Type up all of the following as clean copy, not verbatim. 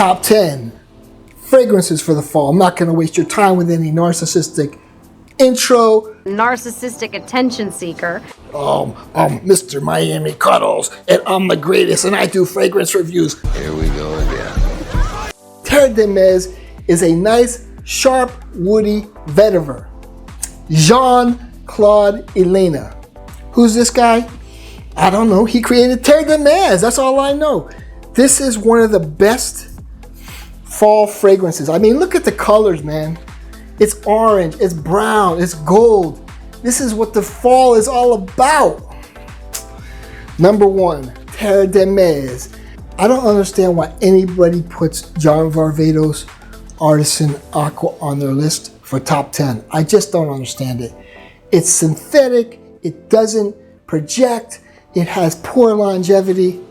Top 10 fragrances for the fall. I'm not going to waste your time with any narcissistic intro. Narcissistic attention seeker. I'm Mr. Miami Cuddles, and I'm the greatest, and I do fragrance reviews. Here we go again. Terre de Mes is a nice, sharp, woody vetiver. Jean-Claude Elena. Who's this guy? I don't know. He created Terre de Mes. That's all I know. This is one of the best fall fragrances. I mean, look at the colors, man. It's orange, it's brown, it's gold. This is what the fall is all about. Number 1, Terre de Mes. I don't understand why anybody puts John Varvatos Artisan Aqua on their list for top 10. I just don't understand it. It's synthetic, it doesn't project, it has poor longevity.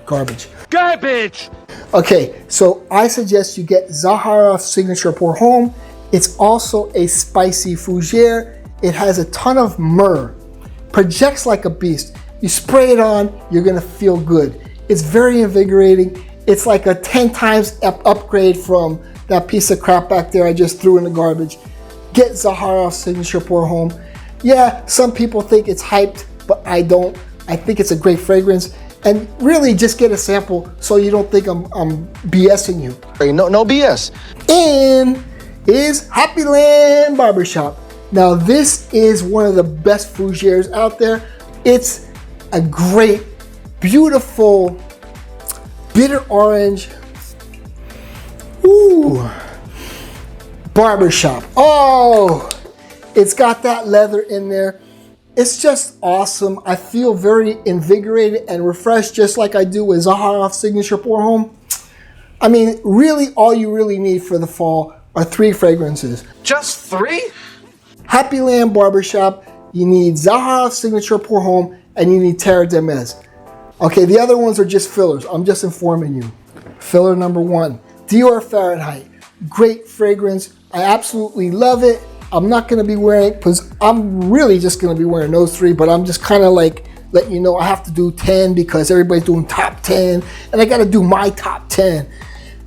Garbage. Garbage! Okay, so I suggest you get Zaharoff's Signature Pour Homme. It's also a spicy fougere. It has a ton of myrrh. Projects like a beast. You spray it on, you're gonna feel good. It's very invigorating. It's like a 10 times upgrade from that piece of crap back there I just threw in the garbage. Get Zaharoff's Signature Pour Homme. Yeah, some people think it's hyped, but I don't. I think it's a great fragrance. And really just get a sample so you don't think I'm BSing you. Hey, no BS. And is Happyland Barbershop. Now this is one of the best fougères out there. It's a great, beautiful, bitter orange. Ooh, barbershop. Oh, it's got that leather in there. It's just awesome. I feel very invigorated and refreshed, just like I do with Zaharoff's Signature Pour Homme. I mean, really, all you really need for the fall are 3 fragrances. Just 3? Happyland Barbershop, you need Zaharoff's Signature Pour Homme, and you need Terre de Mes. Okay, the other ones are just fillers. I'm just informing you. Filler number 1, Dior Fahrenheit. Great fragrance. I absolutely love it. I'm not going to be wearing, because I'm really just going to be wearing those 3, but I'm just kind of like letting you know I have to do 10 because everybody's doing top 10, and I got to do my top 10.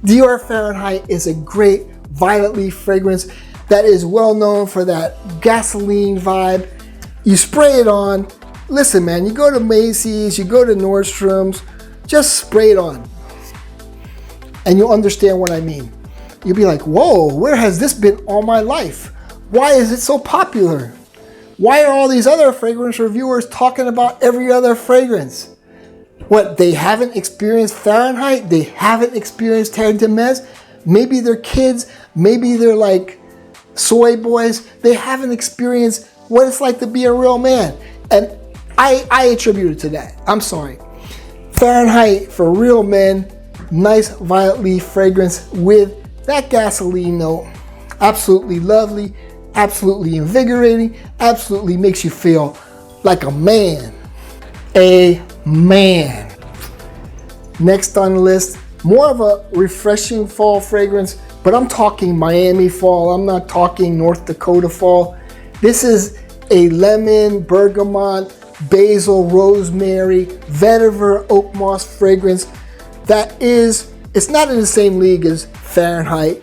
Dior Fahrenheit is a great violet leaf fragrance that is well known for that gasoline vibe. You spray it on. Listen, man, you go to Macy's, you go to Nordstrom's, just spray it on, and you'll understand what I mean. You'll be like, whoa, where has this been all my life? Why is it so popular? Why are all these other fragrance reviewers talking about every other fragrance? What, they haven't experienced Fahrenheit? They haven't experienced Terre de Mes? Maybe they're kids, maybe they're like soy boys. They haven't experienced what it's like to be a real man. And I attribute it to that. I'm sorry. Fahrenheit for real men, nice violet leaf fragrance with that gasoline note. Absolutely lovely. Absolutely invigorating, absolutely makes you feel like a man. A man. Next on the list, more of a refreshing fall fragrance, but I'm talking Miami fall. I'm not talking North Dakota fall. This is a lemon, bergamot, basil, rosemary, vetiver, oak moss fragrance that is, it's not in the same league as Fahrenheit.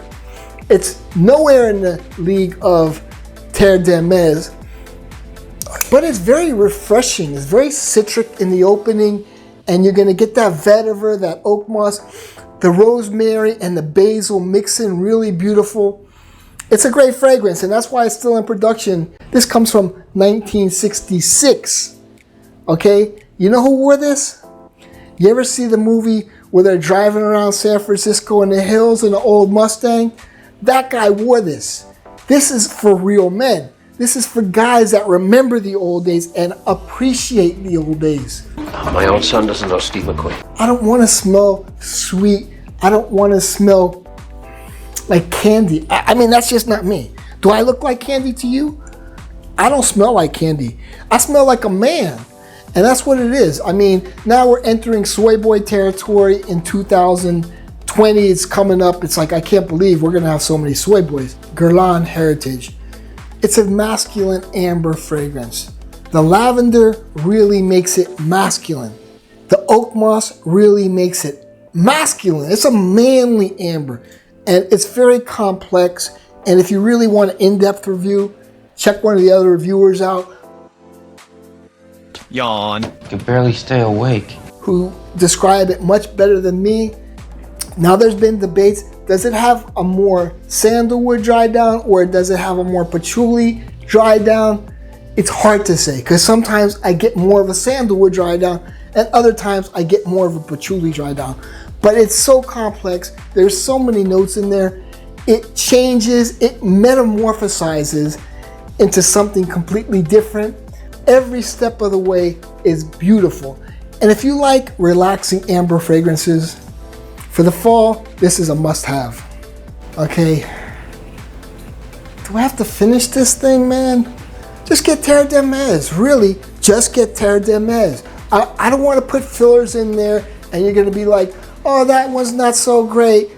It's nowhere in the league of Terre de Mes, but it's very refreshing. It's very citric in the opening, and you're gonna get that vetiver, that oak moss, the rosemary and the basil mixing really beautiful. It's a great fragrance, and that's why it's still in production. This comes from 1966, okay? You know who wore this? You ever see the movie where they're driving around San Francisco in the hills in an old Mustang? That guy wore this. This is for real men. This is for guys that remember the old days and appreciate the old days. My own son doesn't know Steve McQueen. I don't want to smell sweet. I don't want to smell like candy. I mean, that's just not me. Do I look like candy to you? I don't smell like candy. I smell like a man. And that's what it is. I mean, now we're entering soy boy territory in 2020. It's coming up. It's like, I can't believe we're going to have so many soy boys. Guerlain Heritage. It's a masculine amber fragrance. The lavender really makes it masculine. The oak moss really makes it masculine. It's a manly amber, and it's very complex. And if you really want an in-depth review, check one of the other reviewers out. Yawn. I can barely stay awake. Who describe it much better than me. Now there's been debates. Does it have a more sandalwood dry down, or does it have a more patchouli dry down? It's hard to say, because sometimes I get more of a sandalwood dry down and other times I get more of a patchouli dry down. But it's so complex. There's so many notes in there. It changes, it metamorphosizes into something completely different. Every step of the way is beautiful. And if you like relaxing amber fragrances for the fall, this is a must-have. Okay. Do I have to finish this thing, man? Just get Terre de Mes. Really, just get Terre de Mes. I don't want to put fillers in there and you're going to be like, oh, that one's not so great.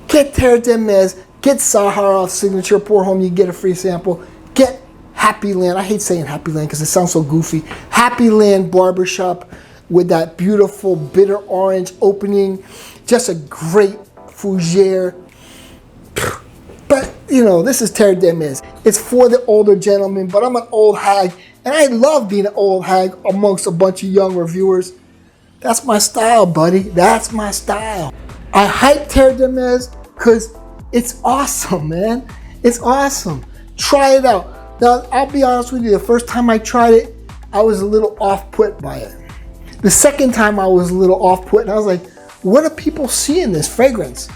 Get Terre de Mes. Get Zaharoff Signature Pour Home. You get a free sample. Get Happy Land. I hate saying Happy Land because it sounds so goofy. Happy Land Barbershop with that beautiful bitter orange opening. Just a great fougere. But, you know, this is Terre de Mes. It's for the older gentleman, but I'm an old hag, and I love being an old hag amongst a bunch of young reviewers. That's my style, buddy. That's my style. I hype Terre de Mes because it's awesome, man. It's awesome. Try it out. Now, I'll be honest with you, the first time I tried it, I was a little off-put by it. The second time I was a little off-put, and I was like, what do people see in this fragrance?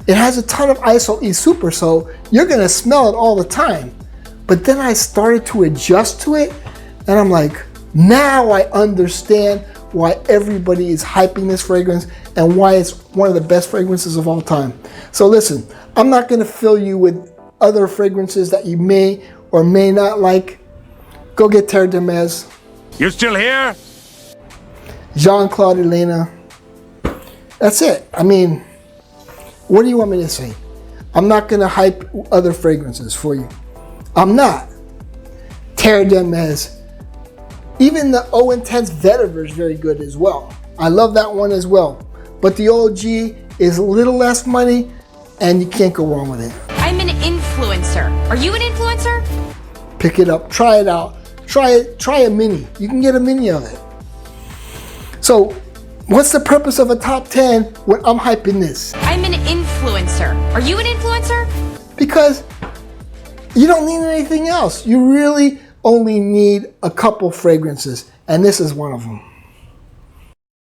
It has a ton of Iso E Super, so you're gonna smell it all the time. But then I started to adjust to it, and I'm like, now I understand why everybody is hyping this fragrance and why it's one of the best fragrances of all time. So listen, I'm not gonna fill you with other fragrances that you may or may not like. Go get Terre de Mes. You still here? Jean-Claude Elena. That's it. I mean, what do you want me to say? I'm not going to hype other fragrances for you. I'm not. Terre de Mes. Even the O Intense Vetiver is very good as well. I love that one as well. But the OG is a little less money, and you can't go wrong with it. I'm an influencer. Are you an influencer? Pick it up. Try it out. Try it. Try a mini. You can get a mini of it. So, what's the purpose of a top 10 when I'm hyping this? I'm an influencer. Are you an influencer? Because you don't need anything else. You really only need a couple fragrances, and this is one of them.